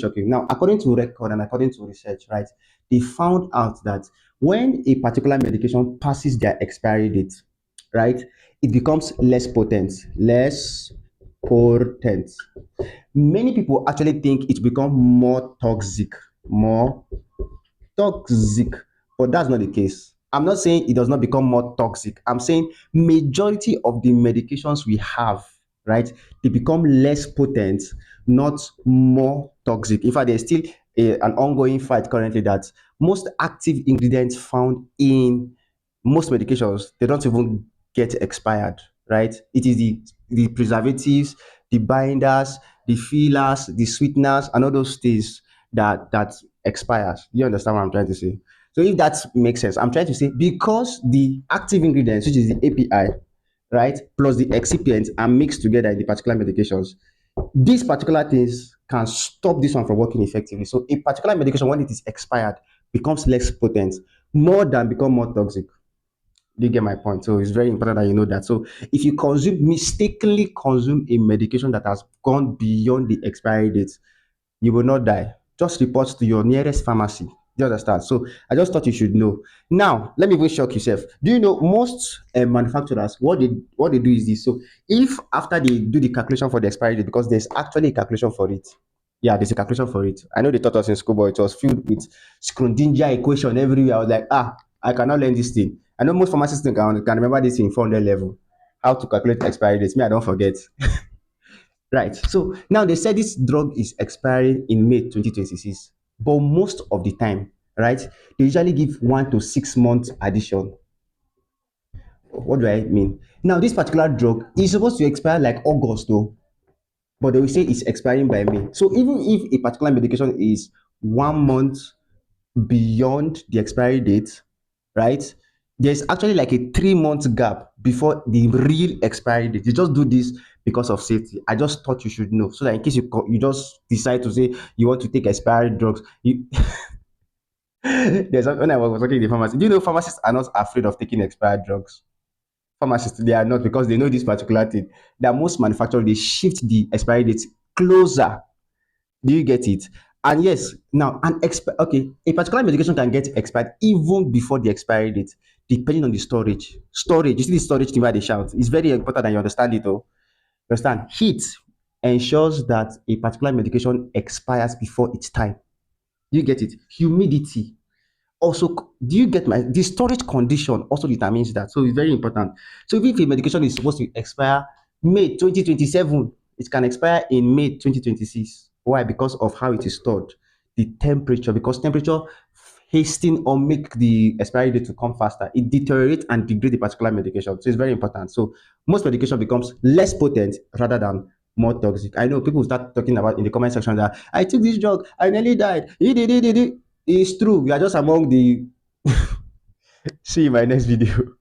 shock you. Now, according to record and according to research, right, they found out that when a particular medication passes their expiry date, right, it becomes less potent, less potent. Many people actually think it become more toxic, but that's not the case. I'm not saying it does not become more toxic. I'm saying majority of the medications we have, right, they become less potent, not more toxic. In fact, there's still an ongoing fight currently that most active ingredients found in most medications, they don't even get expired, right? It is the preservatives, the binders, the fillers, the sweeteners, and all those things that expires. You understand what I'm trying to say? So if that makes sense, I'm trying to say because the active ingredients, which is the API, right, plus the excipients are mixed together in the particular medications, these particular things can stop this one from working effectively. So a particular medication, when it is expired, becomes less potent, more than become more toxic. Do you get my point? So it's very important that you know that. So if you mistakenly consume a medication that has gone beyond the expiry date, you will not die. Just report to your nearest pharmacy. Do you understand? So I just thought you should know. Now, let me even shock yourself. Do you know most manufacturers, what they do is this? So if after they do the calculation for the expiry date, because there's actually a calculation for it. Yeah, there's a calculation for it. I know they taught us in school, but it was filled with Schrodinger equation everywhere. I was like, I cannot learn this thing. I know most pharmacists can remember this in 400 level. How to calculate expiry dates. Me, I don't forget. Right. So now they said this drug is expiring in May 2026, but most of the time, right, they usually give 1 to 6 months addition. What do I mean? Now, this particular drug is supposed to expire like August, though, but they will say it's expiring by May. So even if a particular medication is 1 month beyond the expiry date, right? There's actually like a 3 month gap before the real expiry date. You just do this because of safety. I just thought you should know so that in case you just decide to say you want to take expired drugs, you when I was working in the pharmacy. Do you know pharmacists are not afraid of taking expired drugs? Pharmacists, they are not, because they know this particular thing. That most manufacturers, they shift the expiry date closer. Do you get it? And yes, now okay, a particular medication can get expired even before the expiry date, depending on the storage. Storage, you see the storage thing where they shout. It's very important that you understand it, though. Understand? Heat ensures that a particular medication expires before its time. Do you get it? Humidity also, do you get my, the storage condition also determines that. So it's very important. So if a medication is supposed to expire May 2027, it can expire in May 2026. Why? Because of how it is stored, the temperature, because temperature hasten or make the expiry date to come faster, it deteriorates and degrades the particular medication. So it's very important. So most medication becomes less potent rather than more toxic. I know people start talking about in the comment section that I took this drug, I nearly died. It's true. We are just among the. See you in my next video.